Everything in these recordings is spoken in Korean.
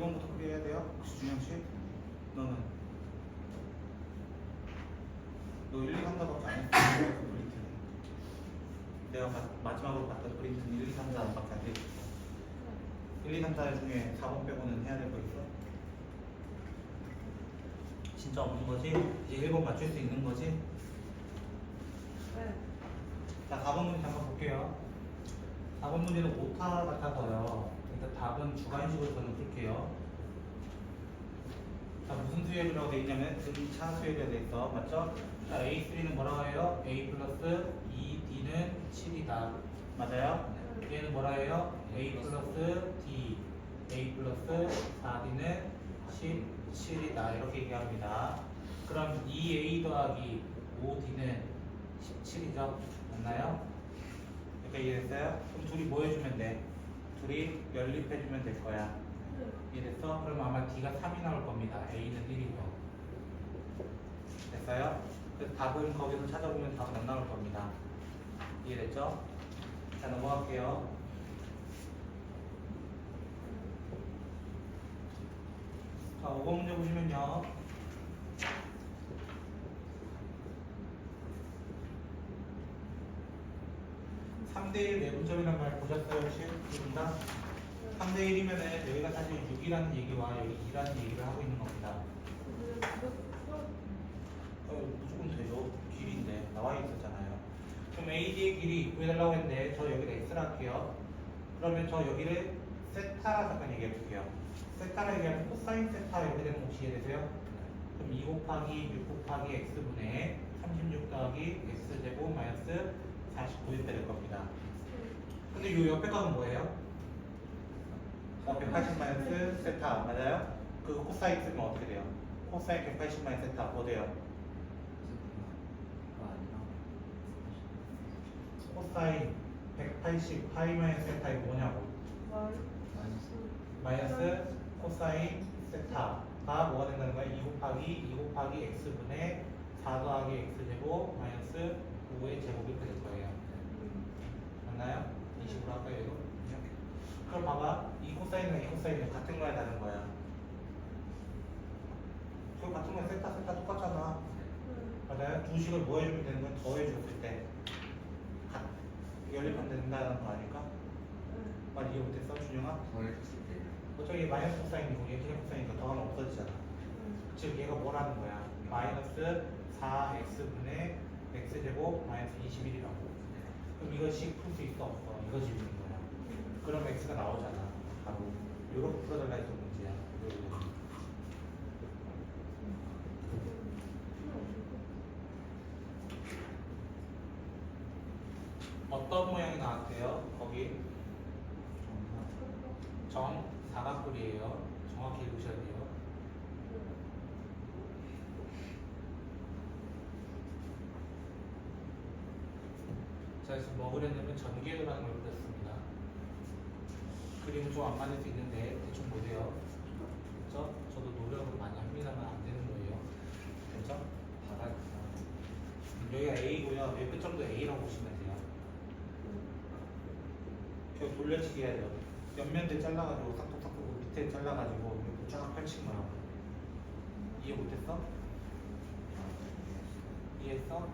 1번부터 풀이해야 돼요? 혹시 준영씨? 너는? 너 1, 2, 3, 4밖에 안 했어. 그 프린트는. 내가 마지막으로 봤던 프린트는 1, 2, 3, 4밖에 안 돼 있어. 1, 2, 3, 4 중에 4번 빼고는 해야 될 거 있어? 진짜 없는 거지? 이제 1번 맞출 수 있는 거지? 네. 자, 4번 문제 잠깐 볼게요. 4번 문제는 오타 같아서요. 일단 답은 주관식으로 저는 풀게요. 자, 무슨 수열이라고 돼 있냐면 등차 수열이라고 돼 있어. 맞죠? 자, A3는 뭐라고 해요? A 플러스 2D는 7이다. 맞아요? 얘는 뭐라 해요? A 플러스 D, A 플러스 4D는 17이다. 이렇게 얘기합니다. 그럼 2A 더하기 5D는 17이죠? 맞나요? 이렇게 이해됐어요? 그럼 둘이 뭐 해주면 돼? 둘이 연립해주면 될 거야. 이해됐어? 그럼 아마 D가 3이 나올 겁니다. A는 1이고. 됐어요? 그래서 답은 거기서 찾아보면 답은 안 나올 겁니다. 이해됐죠? 자, 넘어갈게요. 자, 5번 문제 보시면요. 3대1 내분점이란 말 보셨어요, 혹시? 누군가? 3대1이면은 여기가 사실 6이라는 얘기와 여기 2라는 얘기를 하고 있는 겁니다. 무조건 되죠. 길이인데 나와 있었잖아요. 그럼 AD의 길이 구해달라고 했는데 저 여기다 X를 할게요. 그러면 저 여기를 세타라 잠깐 얘기해 볼게요. 세타라 얘기하면 코사인 세타 이렇게 되는 거 혹시 이해되세요? 그럼 2 곱하기 6 곱하기 X분의 36 더하기 X제곱 마이너스 49 이렇게 될 겁니다. 근데 이 옆에 값은 뭐예요? 180 마이너스 세타 맞아요? 그 코사인 쓰면 어떻게 돼요? 코사인 180 마이너스 세타 뭐 돼요? 코사인 180 파이 마이너스 세타 이거 뭐냐고? 마이너스 코사인 세타가 뭐가 된다는 거야? 2 곱하기 x분의 4 더하기 x제곱 마이너스 5의 제곱이 될 거예요. 맞나요? 이 식으로 할까요 이거? 그럼 봐봐 이 코사인이랑 이 코사인은 같은 거야 다른 거야? 저 같은 거야 세타 똑같잖아. 맞아요? 두 식을 뭐 해주면 되는 거야? 더해줬을 때 연립하면 된다는 거 아닐까? 말 이해 못했어 준영아? 저기 마이너스 코사인이고 얘 그냥 코사인이니까 더하면 없어지잖아. 즉 얘가 뭐라는 거야? 마이너스 4x분의 x제곱 마이너스 21이라고. 그럼 이것이 풀 수 있어 없어? 이거 질문인 거야. 그럼 x가 나오잖아. 바로 요렇게 풀어달라 했던 문제야. 어떤 모양이 나왔대요? 거기 정 사각뿔이에요. 정확히 읽으셔야 돼요. 자, 그래서 뭐 그랬냐면 전개도라는 걸 그렸습니다. 그림은 좀 안 맞을 수 있는데 대충 보세요. 그렇죠? 저도 노력을 많이 합니다만 안 되는 거예요. 그렇죠? 여기가 A고요. 여기 끝점도 A라고 보시면 돼요. 계속 돌려치기 해야 돼요. 옆면대 잘라가지고 싹둑싹둑 밑에 잘라가지고 이렇게 쫙 펼친 거라고. 이해 못했어? 이해했어?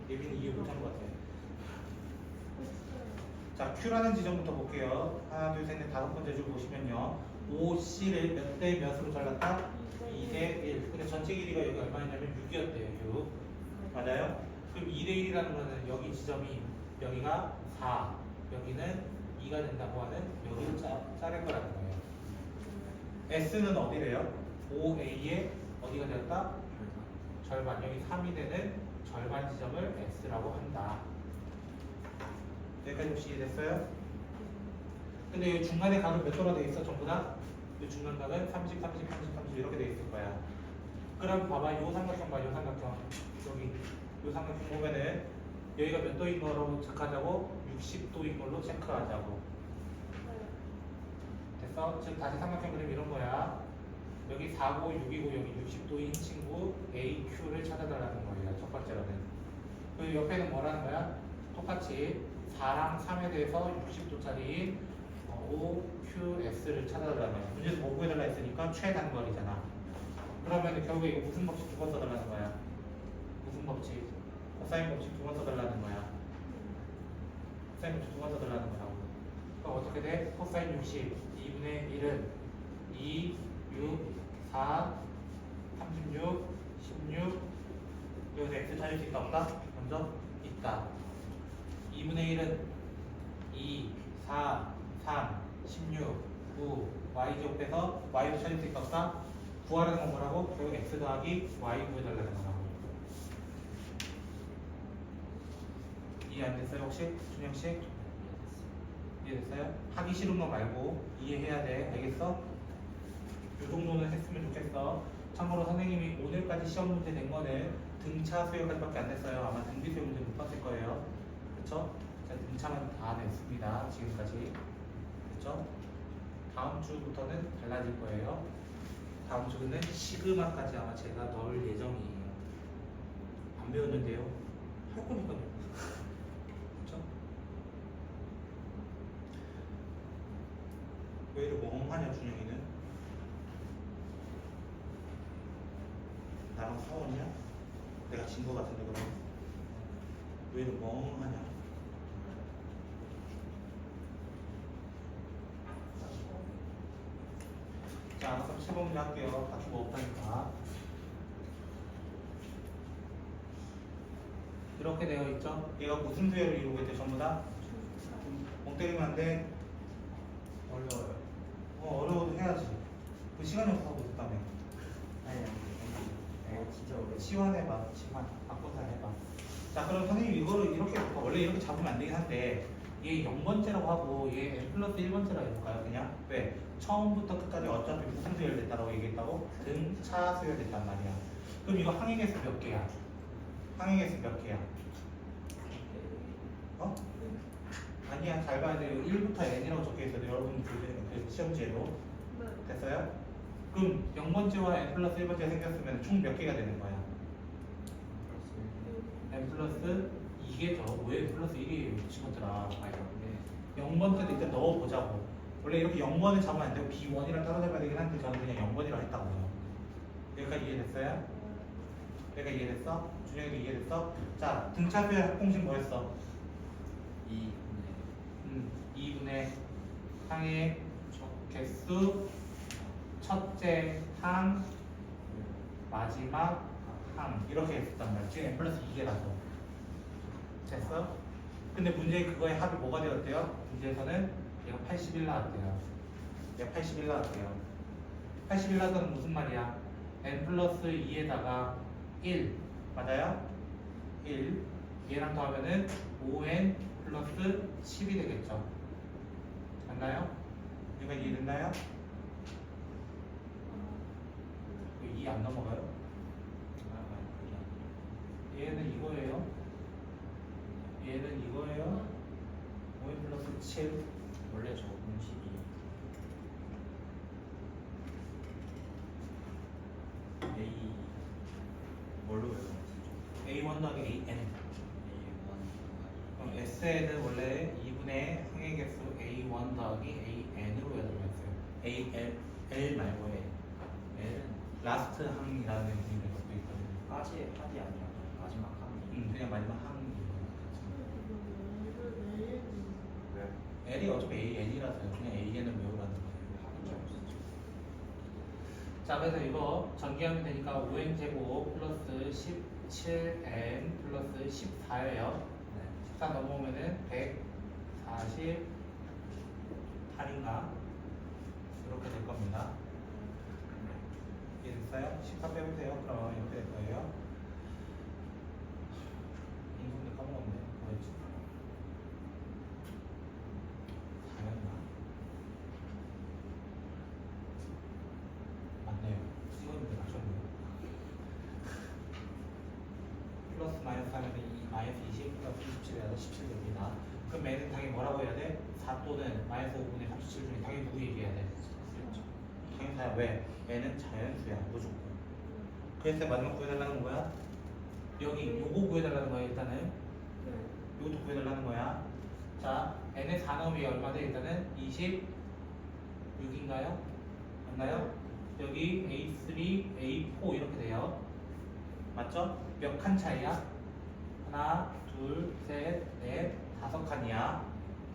예빈이 이해 못한 것 같아. 자, Q라는 지점부터 볼게요. 하나, 둘, 셋, 넷, 다섯 번째 줄 보시면요. OC를 몇 대 몇으로 잘랐다? 2대 1. 근데 전체 길이가 여기 얼마였냐면 6이었대요. 6. 맞아요? 그럼 2대 1이라는 거는 여기 지점이 여기가 4, 여기는 2가 된다고 하는 여기를 자를 거라는 거예요. S는 어디래요? OA의 어디가 되었다? 절반. 여기 3이 되는 절반 지점을 X라고 한다. 여기까지 혹시 이해됐어요? 근데 이 중간에 각은 몇 도로 돼 있어? 전부 다? 이 중간 각은 30, 30, 30, 30 이렇게 돼 있을 거야. 그럼 봐봐, 요 삼각형 봐, 요 삼각형. 여기, 요 삼각형 보면은 여기가 몇 도인 거로 체크하자고? 60도인 걸로 체크하자고. 됐어? 즉 다시 삼각형 그림 이런 거야. 여기 4고 6이고 여기 60도인 친구 AQ를 찾아달라는 거예요. 첫 번째로는. 그 옆에는 뭐라는 거야? 똑같이 4랑 3에 대해서 60도짜리 OQS를 찾아달라는 거야. 문제에서 뭐 구해달라 했으니까 최단거리잖아. 그러면 결국에 이거 무슨 법칙 두 번 써달라는 거야? 무슨 법칙? 코사인 법칙 두 번 써달라는 거야. 코사인 법칙 두 번 써달라는 거라고. 그럼 어떻게 돼? 코사인 60 2분의 1은 2, 6, 4, 36, 16 여기서 x 찾을 수 있다 없다? 먼저 있다. 2분의 1은 2, 4, 3, 16, 9 y제곱 빼서 y도 찾을 수 있다 없다? 구하라는 건 뭐라고? 결국 x 더하기 y 구해달라는 거라고. 이해 안 됐어요 혹시? 준영씨? 이해됐어요? 하기 싫은 거 말고 이해해야 돼. 알겠어? 요 정도는 했으면 좋겠어. 참고로 선생님이 오늘까지 시험 문제 낸 거는 등차 수요까지밖에 안 됐어요. 아마 등비 수요 문제 못 봤을 거예요. 그쵸? 자, 등차만 다 냈습니다. 지금까지. 그쵸? 다음 주부터는 달라질 거예요. 다음 주는 시그마까지 아마 제가 넣을 예정이에요. 안 배웠는데요. 할 거니까요. 그쵸? 왜 이렇게 멍하냐 준영이는? 나랑 싸웠냐? 내가 진 거 같은데 그럼? 왜 이렇게 멍하냐? 자, 알아서 7번 문제 할게요. 딱히 뭐 없다니까. 이렇게 되어 있죠? 얘가 무슨 수열을 이루고 있대 전부 다? 멍 때리면 안 돼. 어려워요. 어려워도 해야지. 그 시간이 없어서 못했다며. 아니, 진짜 어려워. 치환해봐. 치환. 바꿔서 해봐. 자, 그럼 선생님 이거를 이렇게 원래 이렇게 잡으면 안 되긴 한데 얘 0번째라고 하고 얘 n 플러스 1번째라고 해볼까요? 그냥? 왜? 처음부터 끝까지 어차피 무슨 수열됐다고 얘기했다고? 등차 수열됐단 말이야. 그럼 이거 항해개수 몇 개야? 항해개수 몇 개야? 어? 아니야. 잘 봐야 돼요. 1부터 n이라고 적혀있어요. 여러분 그 시험지에도. 됐어요? 그럼 0번째와 n 플러스 1번째가 생겼으면 총 몇 개가 되는 거야? n 플러스 2개죠. 왜 n 플러스 1이에요? 친구들아. 0번 때도 일단 넣어보자고. 원래 이렇게 0번을 잡으면 안 되고 B1이랑 따로 잡아야 되긴 한데 저는 그냥 0번이라고 했다고요. 여기까지 이해됐어요? 내가 이해됐어? 준영이도 이해됐어? 자, 등차수의 합공식 뭐였어? 2분의 항의 개수 첫째 항 마지막 항 이렇게 했었단 말이야. 지금 n 플러스 2개라서 됐어? 근데 문제에 그거의 합이 뭐가 되었대요? 문제에서는 얘가 81 나왔대요. 얘가 81 나왔대요. 81 나왔다는 무슨 말이야? n 플러스 2에다가 1 맞아요? 1 얘랑 더하면은 5n 플러스 10이 되겠죠. 맞나요? 얘가 이해됐나요? 2 안 넘어가요? 얘는 이거예요. 얘는 이거예요. 5n 플러스 7 원래 저 공식이 A 뭘로 외우는 A1 더하기 AN. 그럼 S에는 원래 2분의 항의 개수 A1 더하기 AN으로 외워졌어요. L 말고 L은 라스트 항이라는 의미를 갖고 있거든요. 하지 아니야. 마지막 항이. 그냥 마지막 항. 왜? L이 어차피 AN이라서요. 그냥 AN을 외우라는 거예요. 하는 줄 알았어. 자, 그래서 이거 전개하면 되니까 5n 제곱 플러스 17n 플러스 14예요. 14 넘어오면은 148인가 이렇게 될 겁니다. 이해됐어요? 14 빼보세요. 그럼 이렇게 될 거예요. 인수분해 까먹었네. 뭐였지? 4였나? 맞네요. 찍었는데 맞췄네요. 플러스 마이너스 하면 마이너스 20 플러스 27에서 17 됩니다. 그럼 얘는 당연히 뭐라고 해야 돼? 4 또는 마이너스 5분의 37 중에 당연히 누구 얘기해야 돼? 당연히 4야. 왜? 얘는 자연수야. 무조건. 그래서 마지막 구해달라는 거야? 여기 요거 구해달라는 거야 일단은. 요것도 구해달라는 거야. 자, n의 4 넣으면 얼마 돼? 일단은 26인가요? 맞나요? 여기 A3, A4 이렇게 돼요. 맞죠? 몇 칸 차이야? 하나, 둘, 셋, 넷, 5칸이야.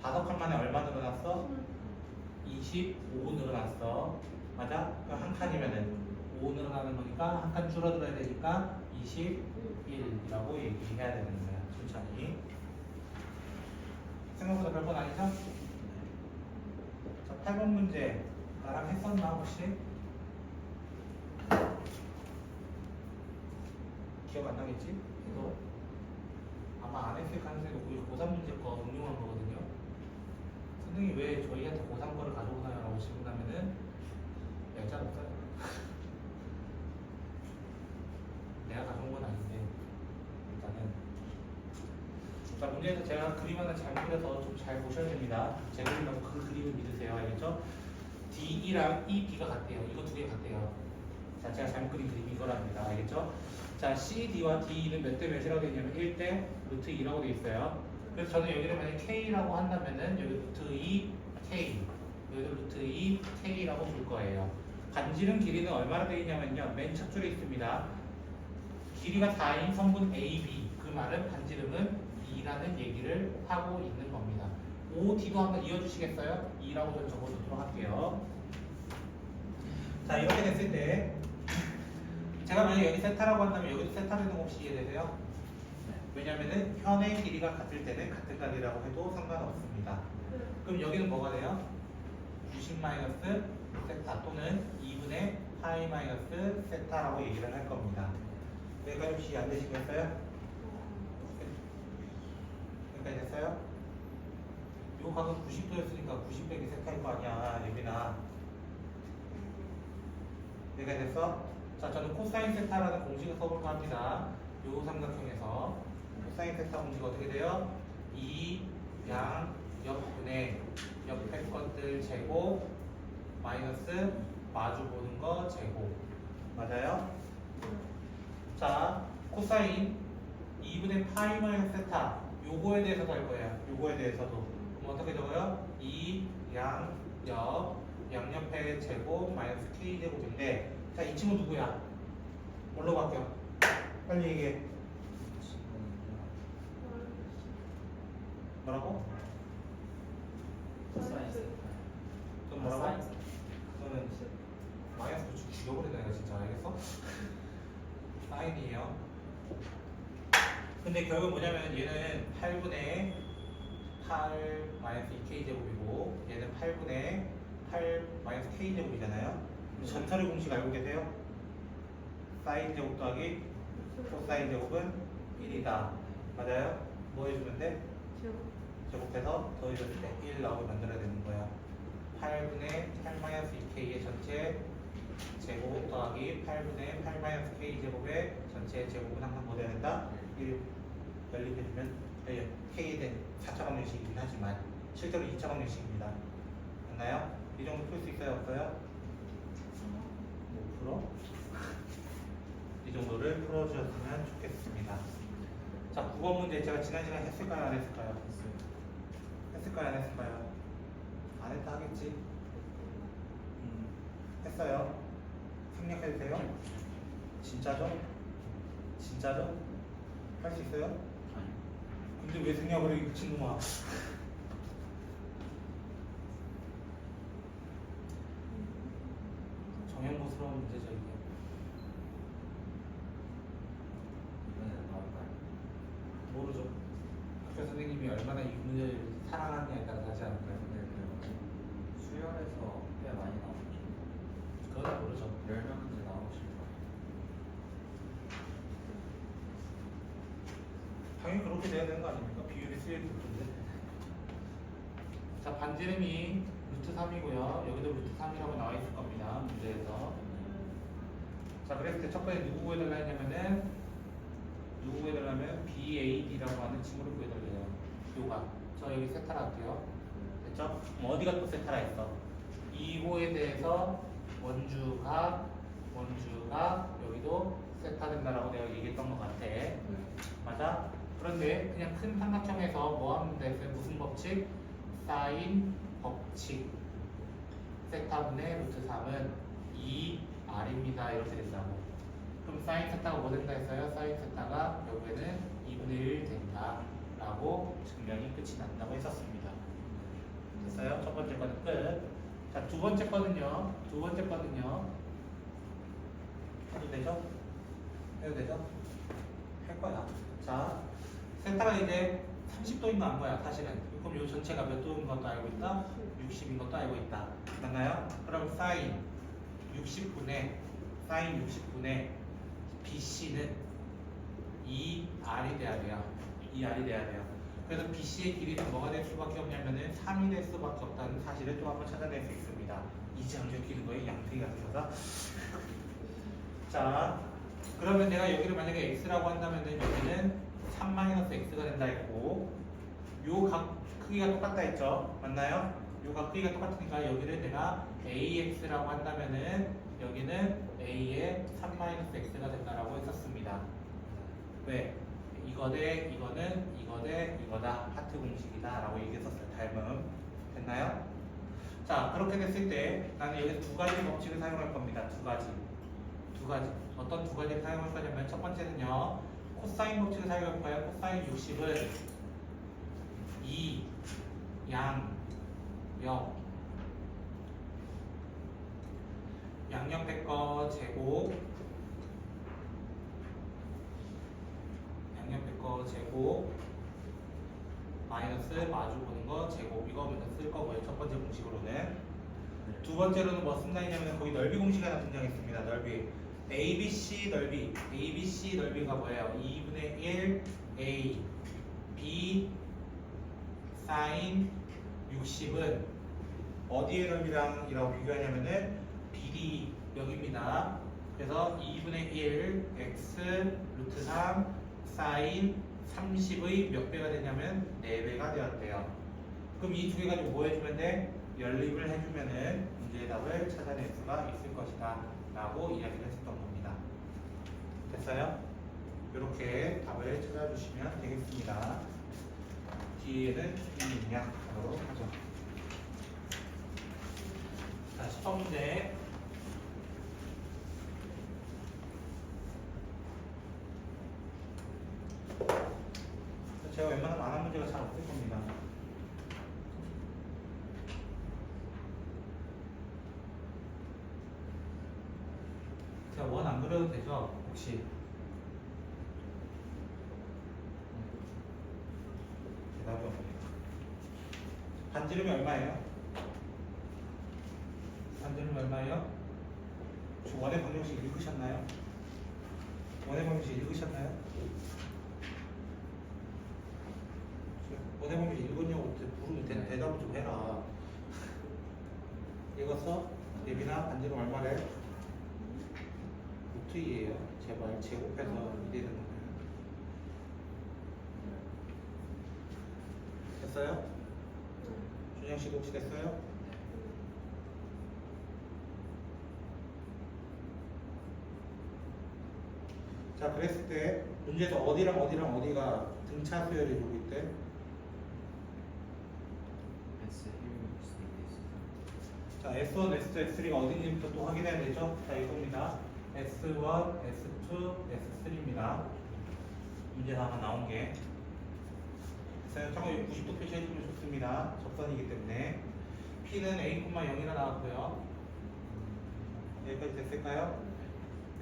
5칸 만에 얼마 늘어났어? 25 늘어났어. 맞아? 그럼 한 칸이면은 5 늘어나는 거니까 한 칸 줄어들어야 되니까 21이라고 얘기해야 되는 거야. 천천히. 생각보다 별건 아니죠? 자, 8번 문제 나랑 했었나 혹시? 기억 안 나겠지? 해도 아마 안 했을 가능성이 높고 이거 고3 문제 거 응용한 거거든요. 선생님이 왜 저희한테 고3 거를 가져오나요? 라고 질문하면은 얄짤 없어요. 내가 가져온 건 아닌데 일단은 자, 문제에서 제가 그림 하나 잘 그려서 좀 잘 보셔야 됩니다. 제 그림하고 그 그림을 믿으세요. 알겠죠? DE랑 EB가 같대요. 이거 두 개 같대요. 자, 제가 잘못 그린 그림이 이거랍니다. 알겠죠? 자, CD와 DE는 몇 대 몇이라고 되어 있냐면 1대 루트 2라고 되어 있어요. 그래서 저는 여기를 만약에 K라고 한다면은 여기 루트 2 K, 여기도 루트 2 K라고 볼 거예요. 반지름 길이는 얼마나 되어 있냐면요. 맨 첫 줄에 있습니다. 길이가 4인 성분 AB. 그 말은 반지름은 2라는 얘기를 하고 있는 겁니다. OD도 한번 이어주시겠어요? 2라고 좀 적어두도록 할게요. 자, 이렇게 됐을 때 제가 만약에 여기 세타라고 한다면 여기도 세타 되는 거 혹시 이해되세요? 왜냐면은 현의 길이가 같을 때는 같은 각이라고 해도 상관없습니다. 그럼 여기는 뭐가 돼요? 90 마이너스 세타 또는 2분의 파이 마이너스 세타라고 얘기를 할 겁니다. 여기까지 혹시 안 되시겠어요? 여기까지 됐어요? 요 각은 90도였으니까 90 빼기 세타일 거 아니야, 예빈아. 여기까지 됐어? 자, 저는 코사인 세타라는 공식을 써볼까 합니다. 요 삼각형에서 코사인 세타 공식 어떻게 돼요? 2 양 옆분의 옆에 것들 제곱 마이너스 마주 보는 거 제곱. 맞아요? 자, 코사인 2분의 파이 마이너스 세타 요거에 대해서도 할 거예요. 요거에 대해서도. 그럼 어떻게 적어요? 2 양 옆 양옆의 제곱 마이너스 k 제곱인데, 자, 이 친구 누구야? 뭘로 바뀌어? 빨리 얘기해. 뭐라고? 그럼 뭐라고? 그거는 마이너스 붙이고 죽여버린다 내가 진짜. 알겠어? 사인이에요. 근데 결국 뭐냐면 얘는 8분의 8 마이너스 2k 제곱이고 얘는 8분의 8 마이너스 k 제곱이잖아요. 전설의 공식 알고 계세요? 사인 제곱 더하기 코사인 제곱은 1이다. 맞아요? 뭐 해주면 돼? 제곱해서 더해줬을 때 1 나오게 만들어야 되는 거야. 8분의 8 마이너스 2k의 전체 제곱 더하기 8분의 8 마이너스 k 제곱의 전체 제곱은 항상 뭐 돼야 된다? 1 연립해주면 k에 대한 4차 방정식이긴 하지만 실제로 2차 방정식입니다. 맞나요? 이 정도 풀 수 있어요? 없어요? 못 풀어? 이 정도를 풀어주셨으면 좋겠습니다. 자, 9번 문제 제가 지난 시간에 했을까요? 안 했을까요? 했을까요? 안 했을까요? 안 했다 하겠지? 했어요. 생략해도 돼요? 진짜죠? 진짜죠? 할 수 있어요? 근데 왜 생략을 해, 이 친구가? 정형모스러운 문제죠, 이게. 모르죠. 학교 선생님이 얼마나 이 문제를 사랑하느냐에 따라 다르지 않을까요? 수열에서 꽤 많이 나오죠. 그건 모르죠. 10명 문제 나오실 거예요. 당연히 그렇게 돼야 되는 거 아닙니까? 비율이 수열이 높은데. 자, 반지름이 루트 3이고요. 여기도 루트 3이라고 나와 있을 겁니다. 문제에서. 자, 그랬을 때 첫 번째 누구 구해달라 했냐면은 누구 구해달라면 BAD라고 하는 친구를 구해달래요. 요가. 저 여기 세타라 할게요. 됐죠? 그럼 어디가 또 세타라 했어? 이거에 대해서 원주각 여기도 세타 된다라고 내가 얘기했던 것 같아. 맞아? 그런데 그냥 큰 삼각형에서 뭐 하면 돼? 무슨 법칙? 사인 법칙 세타분의 루트 3은 2R입니다. 이렇게 된다고. 그럼 사인 세타가 뭐 된다 했어요? 사인 세타가 결국에는 2분의 1 된다 라고 증명이 끝이 난다고 했었습니다. 됐어요? 첫 번째 거는 끝. 자, 두 번째 거는요. 해도 되죠? 해도 되죠? 할 거야. 자, 세타가 이제 30도인 거 안 거야, 사실은. 그럼 이 전체가 몇 도인 것도 알고 있다? 60인 것도 알고 있다. 맞나요? 그럼 사인 60분의 BC는 2R이 돼야 돼요. 2R이 돼야 돼요. 그래서 BC의 길이는 뭐가 될 수밖에 없냐면은 3이 될 수밖에 없다는 사실을 또 한번 찾아낼 수 있습니다. 이제 안 적히는 거예요? 양태기 같아서. 자, 그러면 내가 여기를 만약에 x라고 한다면은 여기는 3-x가 된다 했고, 요 각 크기가 똑같다 했죠? 맞나요? 요 각 크기가 똑같으니까 여기를 내가 ax라고 한다면은 여기는 a의 3-x가 된다라고 했었습니다. 왜? 이거 대 이거는 이거 대 이거다. 하트 공식이다 라고 얘기했었어요. 닮음. 됐나요? 자, 그렇게 됐을 때 나는 여기서 두 가지 법칙을 사용할 겁니다. 두 가지. 어떤 두 가지를 사용할 거냐면 첫 번째는요. 코사인 법칙을 사용할 거예요. 코사인 60을 2, 양, 역 양옆의 거 제곱 마이너스 마주 보는 거 제곱 이거 먼저 쓸 거고요. 첫 번째 공식으로는. 두 번째로는 뭐 쓴다 했냐면 거기 넓이 공식이 하나 등장했습니다. 넓이 ABC 넓이가 뭐예요? 2분의 1 A B 사인 60은 어디의 넓이랑 이라고 비교하냐면은 BD 여기입니다. 그래서 2분의 1 X 루트 3 사인 30의 몇 배가 되냐면 4배가 되었대요. 그럼 이 두 개 가지고 뭐 해주면 돼? 연립을 해주면은 문제의 답을 찾아낼 수가 있을 것이다 라고 이야기를 했었던 겁니다. 됐어요? 이렇게 답을 찾아주시면 되겠습니다. 뒤에는 있냐 하도록 하죠. 자, 10번 문제. 제가 웬만하면 안 한 문제가 잘 없을 겁니다. 제가 원 안 그려도 되죠? 혹시? 대답이 없네요. 반지름이 얼마예요? 저 원의 방정식 읽으셨나요? 원의 방정식 읽었냐고 부르면 대답을 좀 해라. 읽었어? 예빈아 반지름 얼마래? 루트 2예요. 제발 제곱해서 2 되는 거예요. 됐어요? 준영 씨도 혹시 됐어요? 자, 그랬을 때 문제에서 어디랑 어디가 등차 수열이 되고 있대? 자, S1, S2, S3가 어딘지부터 또 확인해야 되죠? 자, 이겁니다. S1, S2, S3입니다. 문제에서 하나 나온 게. 그래서 정확히 90도 표시해주면 좋습니다. 접선이기 때문에. P는 A,0이라 나왔고요. 여기까지 됐을까요?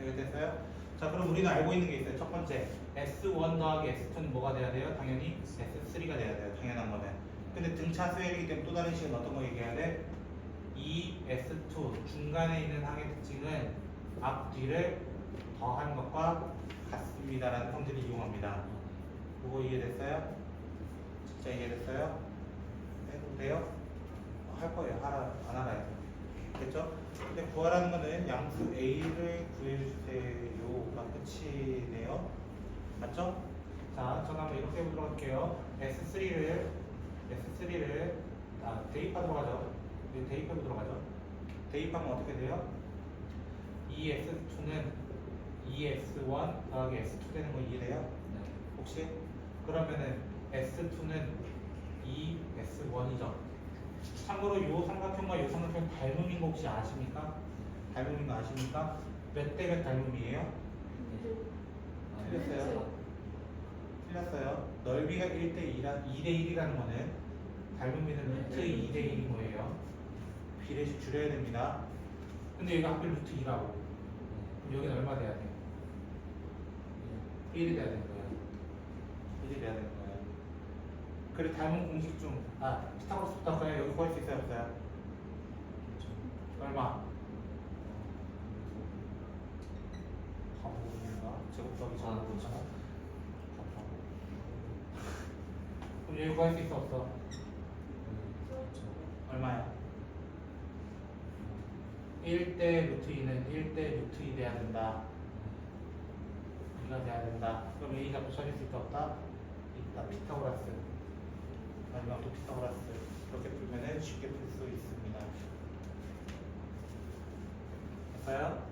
여기까지 됐어요? 자, 그럼 우리는 알고 있는 게 있어요. 첫 번째, S1 더하기 S2는 뭐가 돼야 돼요? 당연히 S3가 돼야 돼요. 당연한 거는. 근데 등차 수열이기 때문에 또 다른 식은 어떤 거 얘기해야 돼? 이 S2 중간에 있는 항의 특징은 앞, 뒤를 더한 것과 같습니다라는 성질을 이용합니다. 그거 이해됐어요? 진짜 이해됐어요? 해도 돼요? 할 거예요. 안 알아요. 됐죠? 근데 구하라는 거는 양수 A를 구해주세요가 끝이네요. 맞죠? 자, 저는 한번 이렇게 해보도록 할게요. S3를 대입하도록 하죠. 대입해보도록 하죠. 대입하면 어떻게 돼요? ES2는 ES1 더하기 S2 되는 거 이해돼요? 네. 혹시? 그러면은 S2는 ES1이죠. 참고로 요 삼각형과 요 삼각형 닮음인 거 혹시 아십니까? 닮음인 거 아십니까? 몇 대 몇 닮음이에요? 틀렸어요. 틀렸어요. 넓이가 1대 2대1이라는 거는 닮음이는 루트 2대 1인 거예요. 비례식 줄여야 됩니다. 근데 여기가 하필 루트 2라고. 그럼 여기는 얼마 돼야 돼요? 1이 돼야 되는 거예요. 1이 돼야 되는 거예요. 그리고 닮은 공식 중, 피타고라스부터 할까요? 여기 구할 수 있어요? 없어요? 얼마? 바보인가? 제곱 더하기 제곱이잖아. 그럼 여기 구할 수 있어? 없어? 얼마야? 1대 루트 2는 1대 루트 2 돼야 된다. 2가 돼야 된다. 그럼 A가 붙여질 수 있다 없다? 있다. 피타고라스. 마지막 또 피타고라스. 이렇게 풀면은 쉽게 풀 수 있습니다. 됐어요?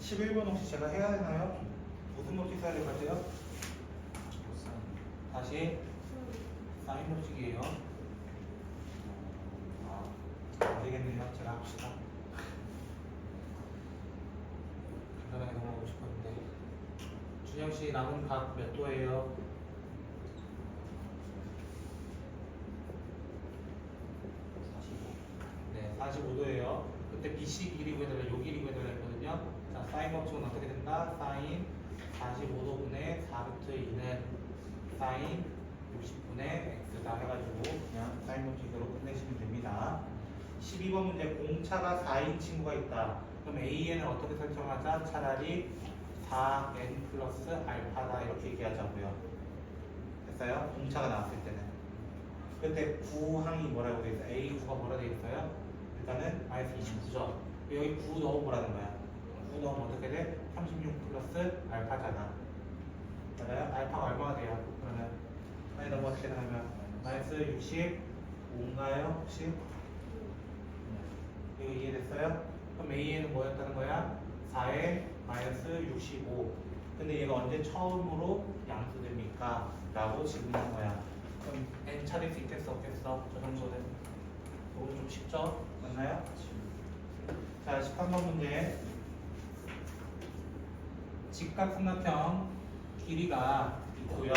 11번 혹시 제가 해야 되나요? 무슨 법칙 써야 될 것 같아요? 다시 사인 법칙이에요. 안 되겠네요. 제가 합시다. 간단하게 넘어가고 싶었는데. 준영 씨 남은 각 몇 도예요? 45. 네, 45도예요. 그때 BC 길이 구해달라, 요 길이 구해달라 했거든요. 자, 사인 법칙은 어떻게 된다? 사인 45도분의 4루트 2는 사인 60분의 x다 해가지고 그냥 사인 법칙으로 끝내시면 됩니다. 12번 문제 공차가 4인 친구가 있다. 그럼 AN을 어떻게 설정하자? 차라리 4n 플러스 알파다 이렇게 얘기하자고요. 됐어요? 공차가 나왔을 때는. 그때 9항이 뭐라고 돼 있어요? A9가 뭐라 돼 있어요? 일단은 마이너스 29죠. 여기 9 넣어보라는 거야. 9 넣으면 어떻게 돼? 36 플러스 알파잖아. 맞아요? 알파가 얼마가 돼요? 그러면 아니 너무 어떻게 나가면 마이너스 65인가요? 혹시? 이거 이해됐어요? 그럼 A는 뭐였다는 거야? 4에 마이너스 65. 근데 얘가 언제 처음으로 양수됩니까? 라고 질문한 거야. 그럼 n 차릴 수 있겠어? 없겠어? 저 정도는. 이거 좀 쉽죠? 맞나요? 자, 13번 문제. 직각 삼각형 길이가 있고요.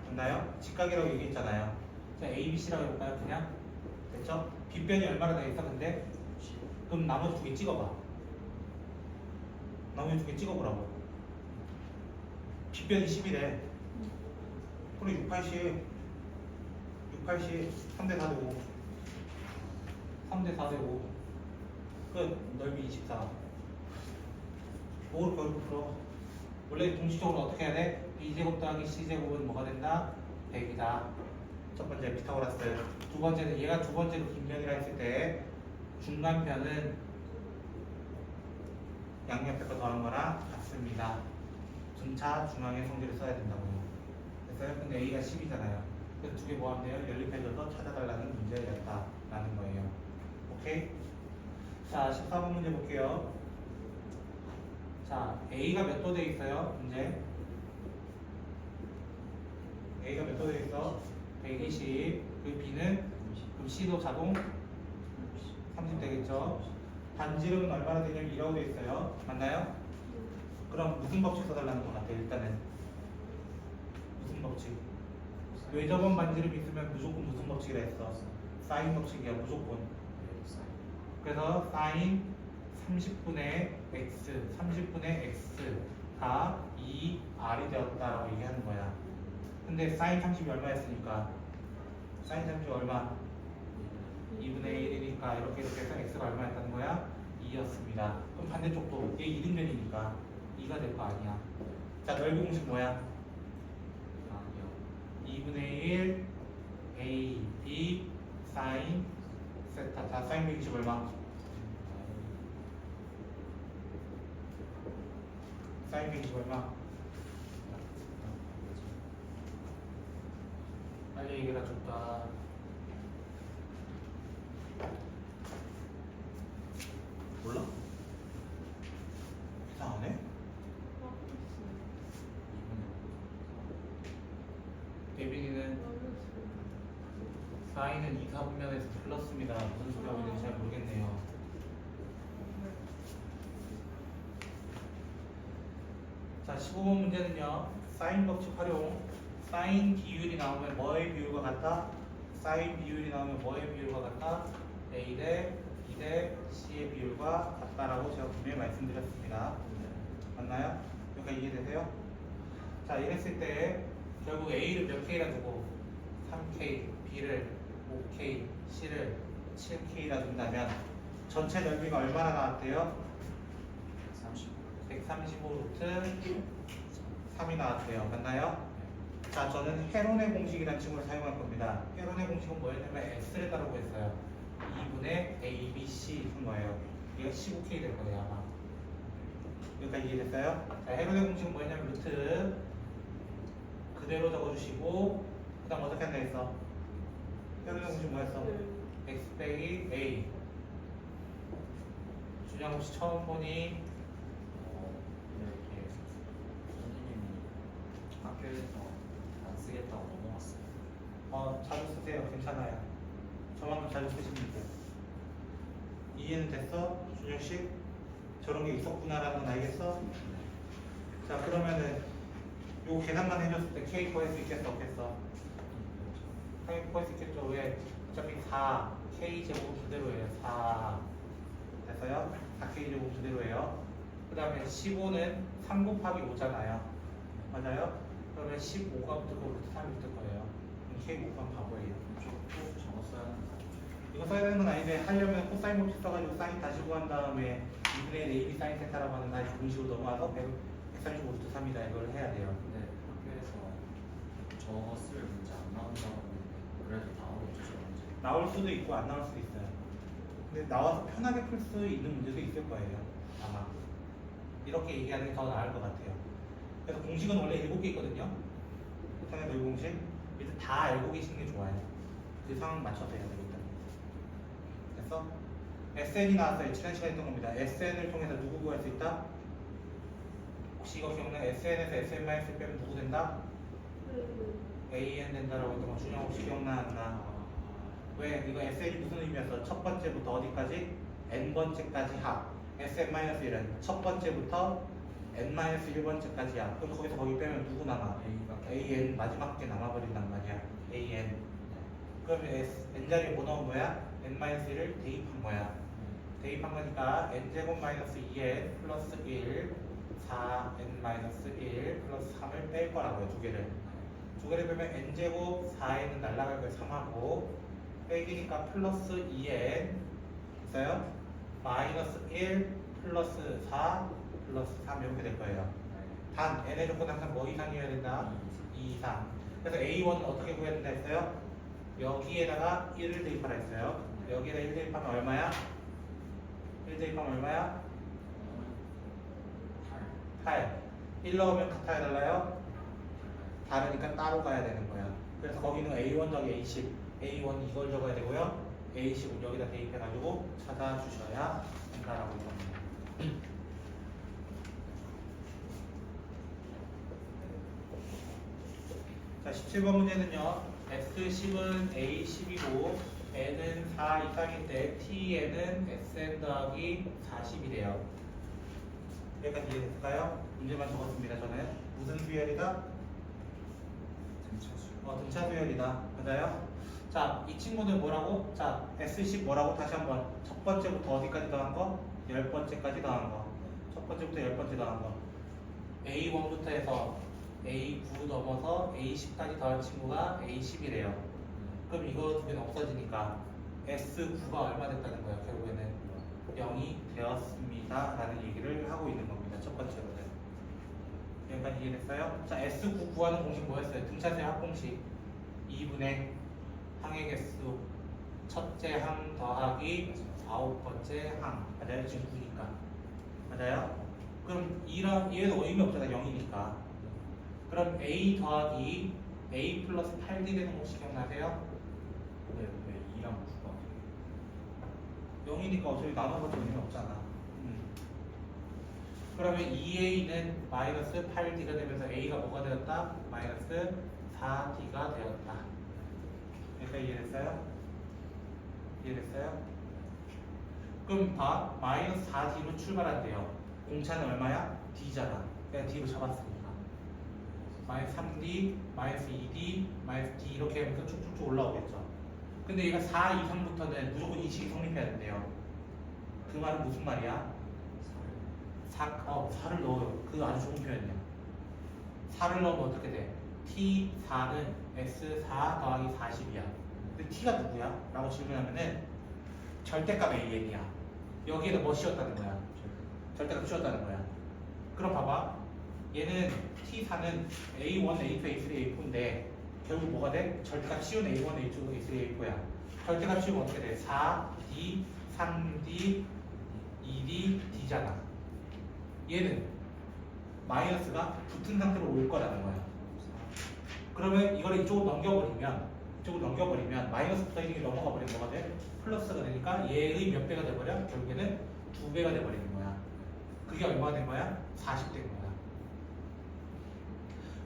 맞나요? 직각이라고 얘기했잖아요. 자, A, B, C라고 해볼까요? 그냥? 됐죠? 빗변이 얼마나 돼 있어? 근데? 그럼 나머지 두 개 찍어봐. 나머지 두 개 찍어보라고. 빗변이 10이래. 그럼 6, 80. 6, 80. 3대 4 되고. 3대 4 되고. 끝. 넓이 24. 5로 거울 풀어. 원래 공식적으로 어떻게 해야 돼? B제곱 더하기 C제곱은 뭐가 된다? 100이다. 첫 번째 피타고라스. 두 번째는 얘가 두 번째로 빈변이라 했을 때 중간편은 양옆에 거 더한 거랑 같습니다. 등차 중앙의 성질을 써야 된다고요. 됐어요? 근데 A가 10이잖아요. 그래서 두 개 뭐하면 돼요? 연립해줘서 찾아달라는 문제였다라는 거예요. 오케이? 자, 14번 문제 볼게요. 자, A가 몇 도 돼 있어요? 문제. A가 몇 도 돼 있어? 120. 그 B는? 그럼 C도 자동 30 되겠죠? 반지름은 얼마나 되냐면 2라고 돼 있어요. 맞나요? 그럼 무슨 법칙 써달라는 것 같아요? 일단은 무슨 법칙? 외접원 반지름이 있으면 무조건 무슨 법칙이라 했어? 사인 법칙이야 무조건. 그래서 사인 30분의 x, 30분의 x가 2r이 되었다라고 얘기하는 거야. 근데 사인 30이 얼마였으니까? 사인 30이 얼마? 2분의 1이니까 이렇게 해서 x가 얼마였다는 거야? 2였습니다. 그럼 반대쪽도 얘 이등변이니까 2가 될 거 아니야. 자, 넓이 공식 뭐야? 2분의 1 a, b, 사인 세타. 자, 사인 120 얼마? 사인 120 얼마? 빨리 얘기해라 줬다. 몰라? 계산 안 해? 예빈이는 사인은 2, 4분면에서 플러스입니다. 무슨 소리 하고 있는지 잘 모르겠네요. 자, 15번 문제는요. 사인 법칙 활용. 사인 비율이 나오면 뭐의 비율과 같다? 사인 비율이 나오면 뭐의 비율과 같다? A 대 B 대 C의 비율과 같다라고 제가 분명히 말씀드렸습니다. 맞나요? 여기까지 이해되세요? 자, 이랬을 때 결국 A를 몇 K라 두고 3K, B를 5K, C를 7K라 둔다면 전체 넓이가 얼마나 나왔대요? 135 루트 3이 나왔대요. 맞나요? 자, 저는 헤론의 공식이라는 친구를 사용할 겁니다. 헤론의 공식은 뭐였냐면 S를 따르고 했어요. 2분의 A, B, C 한 거예요. 이게 15K 될 거예요, 아마. 여기까지 이해됐어요? 자, 헤론의 공식은 뭐였냐면 루트 그대로 적어주시고 그 다음 어떻게 한다 했어? 헤론의 공식 뭐였어? X 빼기 A. 준영 혹시 처음 보니? 이렇게 선생님이 학교에서 안 쓰겠다고 넘어갔어요. 자주 쓰세요. 괜찮아요. 저만큼 자주 쓰시면 돼요. 이해는 됐어? 준영씨? 저런 게 있었구나라는 건 알겠어? 자, 그러면은 요 계산만 해줬을 때 K 구할 수 있겠어? 없겠어? K 구할 수 있겠죠? 왜? 어차피 4 K 제곱은 그대로예요. 4 됐어요? 4K 제곱은 그대로예요. 그 다음에 15는 3 곱하기 5잖아요. 맞아요? 그러면 15가 붙을 거고 루트 3이 붙을 거예요. 그럼 K 곱하면 바보예요. 꼭 적었어야 하는 거 이거 써야 되는 건 아닌데 하려면 코사인 법칙 써가지고 사인 다시 구한 다음에 2분의 1 AB 사인 세타라고 하는 다시 공식으로 넘어와서 135 루트 3이다 이걸 해야 돼요. 근데 학교에서 저거 쓸 문제 안 나온다고 했는데 그래도 나오겠죠 문제. 나올 수도 있고 안 나올 수도 있어요. 근데 나와서 편하게 풀 수 있는 문제도 있을 거예요. 아마 이렇게 얘기하는 게 더 나을 것 같아요. 그래서 공식은 원래 7개 있거든요. 세상의 넓이 공식 일단 다 알고 계시는 게 좋아요. 그 상황 맞춰서 해야 되겠다. 됐어? SN이 나왔어요. 지난 시간에 했던 겁니다. SN을 통해서 누구 구할 수 있다? 혹시 이거 기억나? SN에서 SN-1 빼면 누구 된다? AN 된다라고 했던 거 준영 혹시 기억나? 안 나? 왜? 이거 SN이 무슨 의미였어? 첫 번째부터 어디까지? N번째까지 합. SN-1은 첫 번째부터 N-1번째까지야. 그럼 거기서 거기 빼면 누구 남아? AN 마지막 게 남아버린단 말이야. AN. 그럼 N 자리에 뭐 넣은 거야? N-1을 대입한 거야. 대입한 거니까 N제곱 마이너스 2N 플러스 1 4N-1 플러스 3을 뺄 거라고요. 두 개를. 두 개를 빼면 N제곱 4N은 날라갈 거예요. 3하고 빼기니까 플러스 2N 됐어요? 마이너스 1 플러스 4 플러스 3 이렇게 될 거예요. 단 N의 조건 항상 뭐 이상이어야 된다? 2 이상. 그래서 A1은 어떻게 구해야 된다 했어요? 여기에다가 1을 대입하라 했어요. 여기에다 1 대입하면 얼마야? 1 대입하면 얼마야? 8. 1 넣으면 같아야 달라요? 다르니까 따로 가야 되는 거야. 그래서 거기는 A1 더하기 A10. A1 이걸 적어야 되고요. A10은 여기다 대입해가지고 찾아주셔야 된다라고 합니다. 자, 17번 문제는요. X10은 A10이고 N은 4 이상일 때 Tn은 Sn 더하기 40이래요. 여기까지 이해됐을까요? 문제만 적었습니다. 저는 무슨 수열이다? 등차 수열이다. 맞아요? 자, 이 친구는 뭐라고? 자, S10 뭐라고? 다시 한번 첫 번째부터 어디까지 더한 거? 10번째까지 더한 거. 첫 번째부터 10번째 더한 거. A1부터 해서 A9 넘어서 A10까지 더한 친구가 A10이래요. 그럼 이거 두 개는 없어지니까 S9가 얼마 됐다는 거야? 결국에는 0이 되었습니다. 라는 얘기를 하고 있는 겁니다. 첫 번째로는. 여기까지 이해됐어요? 자, S9 구하는 공식 뭐였어요? 등차수의 합공식 2분의 항의 개수 첫째 항 더하기 9번째 항. 맞아요? 지금 9니까. 맞아요? 그럼 얘는 의미 없잖아. 0이니까. 그럼 A 더하기 A 플러스 8D 되는 공식 기억나세요? 왜 2랑 9가 0이니까 어차피 나눠봐도 의미 없잖아. 그러면 2A는 마이너스 8D가 되면서 A가 뭐가 되었다? 마이너스 4D가 되었다. 그러니까 이해됐어요? 이해됐어요? 그럼 봐. 마이너스 4D로 출발한대요. 공차는 얼마야? D잖아. 내가 D로 잡았으니까. 마이너스 3D, 마이너스 2D, 마이너스 D 이렇게 하면서 쭉쭉쭉 올라오겠죠. 근데 얘가 4 이상부터는 무조건 인식이 성립해야 된대요. 그 말은 무슨 말이야? 4를 넣어요. 그거 아주 좋은 표현이야. 4를 넣으면 어떻게 돼? T4는 S4 더하기 40이야. 근데 T가 누구야? 라고 질문하면은 절대값 AN이야. 여기에는 뭐 씌웠다는 거야? 절대값 씌웠다는 거야. 그럼 봐봐. 얘는 T4는 A1, A2, A3, A4인데 결국 뭐가 돼? 절대값 씌운 A1, A2, A3, A4야. 절대값 씌우면 어떻게 돼? 4D, 3D, 2D, D잖아. 얘는 마이너스가 붙은 상태로 올 거라는 거야. 그러면 이걸 이쪽으로 넘겨버리면 마이너스 붙어 있는 게 넘어가 버리면 뭐가 돼? 플러스가 되니까 얘의 몇 배가 돼버려? 결국에는 2배가 돼버리는 거야. 그게 얼마가 된 거야? 40 된 거야.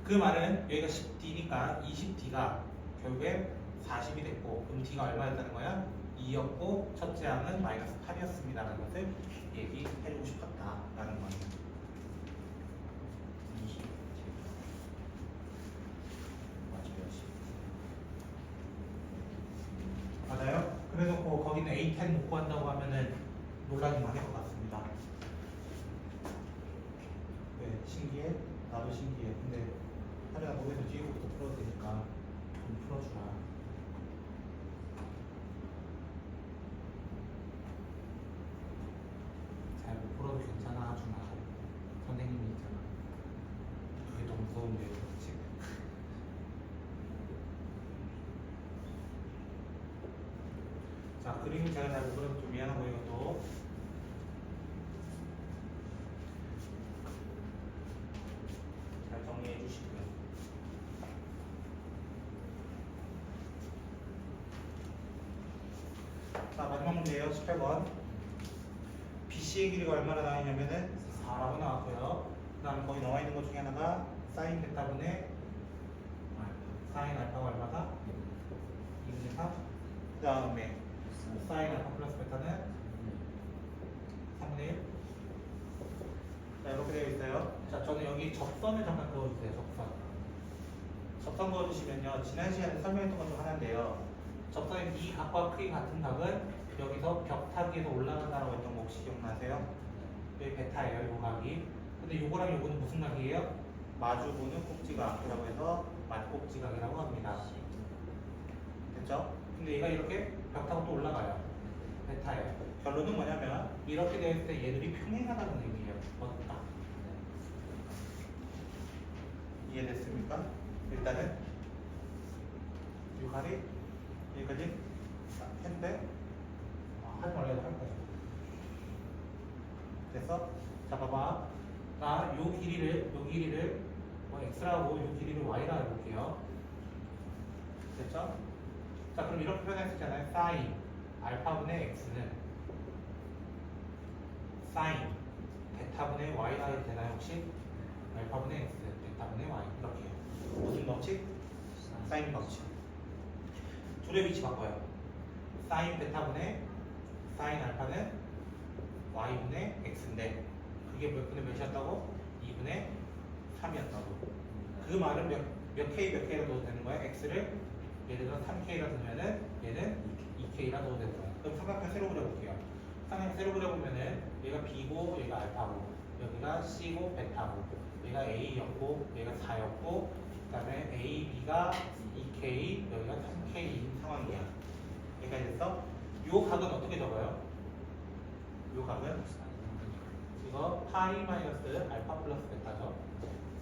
그 말은 여기가 10D니까 20D가 결국에 40이 됐고 그럼 D가 얼마였다는 거야? 2였고 첫째 항은 마이너스 8이었습니다 라는 것을 얘기해주고 싶었다라는 거야. 맞아요? 그래놓고 거기는 A10 못 구한다고 하면은 논란이 많을 것 같습니다. 네, 신기해? 나도 신기해. 근데 하려나 거기서 뒤에부터 풀어도 되니까 좀 풀어주라. 잘 못 풀어도 괜찮아, 하준아. 선생님이 있잖아. 그게 더 무서운데요, 그렇지? 자, 그림을 제가 잘 못 그려서 좀 미안하고 이것도 잘 정리해 주시고요. 자, 마지막 문제예요. 18번. BC의 길이가 얼마나 나와 있냐면은 4라고 나왔고요. 그 다음에 거기 나와 있는 것 중에 하나가 사인 베타분의 사인 알파가 얼마다? 2분의 3. 그 다음에 사인 알파 플러스 베타는 3분의 1. 자, 이렇게 되어 있어요. 자, 저는 여기 접선을 잠깐 그어주세요. 접선 그어주시면요. 지난 시간에 설명했던 것 중 하나인데요. 접선의 이 각과 크기가 같은 각은 여기서 벽타기에서 올라간다라고 했던 거 혹시 기억나세요? 여기 베타예요, 이 각이. 근데 요거랑 요거는 무슨 각이에요? 마주보는 꼭지각이라고 해서 맞꼭지각이라고 합니다. 됐죠? 근데 얘가 이렇게 벽 타고 또 올라가요. 베타예요. 결론은 뭐냐면 이렇게 되어 있을 때 얘들이 평행하다는 의미예요. 맞다. 이해됐습니까? 일단은 이 칼이 여기까지 했는데 하지 말라고 할 거야. 됐어? 자, 봐봐. 나 요 길이를 뭐 x라고 요 길이를 y라 해볼게요. 됐죠? 자, 그럼 이렇게 표현할 수 있잖아요. 사인 알파분의 x는 사인 베타분의 y라 해도 되나요 혹시? 알파분의 x 베타분의 y 이렇게요. 무슨 법칙? 사인 법칙. 둘의 위치 바꿔요. 사인 베타분의 사인 알파는 y분의 x인데 그게 몇 분의 몇이었다고? 2분의 3이었다고. 그 말은 몇 K 몇 K라 넣어도 되는 거야? x를 예를 들어 3K라 넣으면은 얘는 2K라 넣어도 되는 거야. 그럼 삼각형 세로 그려볼게요. 삼각형 세로 그려보면은 얘가 B고 얘가 알파고 여기가 C고 베타고 얘가 A였고 얘가 4였고 그 다음에 A, B가 2K 여기가 3K인 상황이야. 여기까지 됐어? 요 각은 어떻게 적어요? 요 각은 이거 파이 마이너스 알파 플러스 베타죠.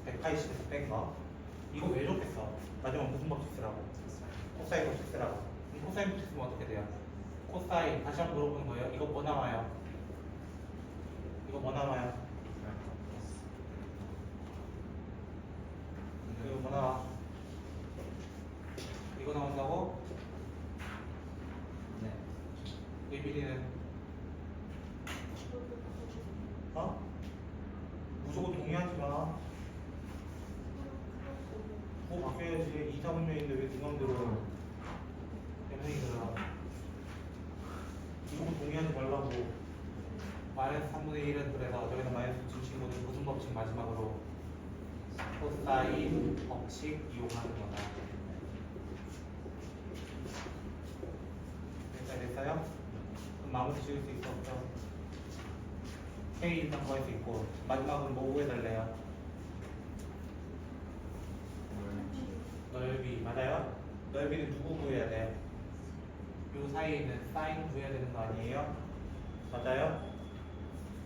180에서 뺀 거. 이거 왜 좋겠어? 마지막 무슨 법칙 쓰라고? 코사인 법칙 쓰라고. 그럼 코사인 법칙 쓰면 어떻게 돼요? 코사인 다시 한번 물어보는 거예요. 이거 뭐 나와요? 이거 뭐 나와요? 이거 뭐 나와? 이거 나온다고? 네. 의미는 어? 무조건 동의하지 마. 뭐 바뀌어야지. 2, 4분면인데 왜 네 맘대로 3분의 1은 그래서 저기서 마이너스 준 친구는 무슨 법칙 마지막으로 코사인 법칙 이용하는 거다. 됐어요? 그럼 마무리 지을 수 있어 없죠? K 일단 구할 수 있고 마지막으로 뭐 구해달래요? 넓이 맞아요? 넓이는 누구 구해야 돼? 요 사이에 있는 사인 구해야 되는 거 아니에요? 맞아요?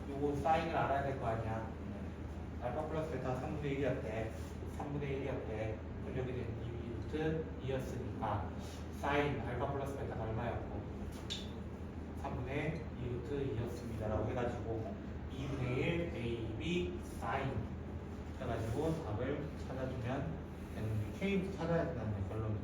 요거 사인을 알아야 될 거 아니야? 알파 플러스 베타 3분의 1이었대 3분의 1이었대 그럼 여기는 2루트 2였으니까 사인 알파 플러스 베타가 얼마였고 3분의 2루트 2였습니다 라고 해가지고 2분의 1 a, b, 사인 해가지고 답을 찾아주면 되는 게 K부터 찾아야 된다는 결론이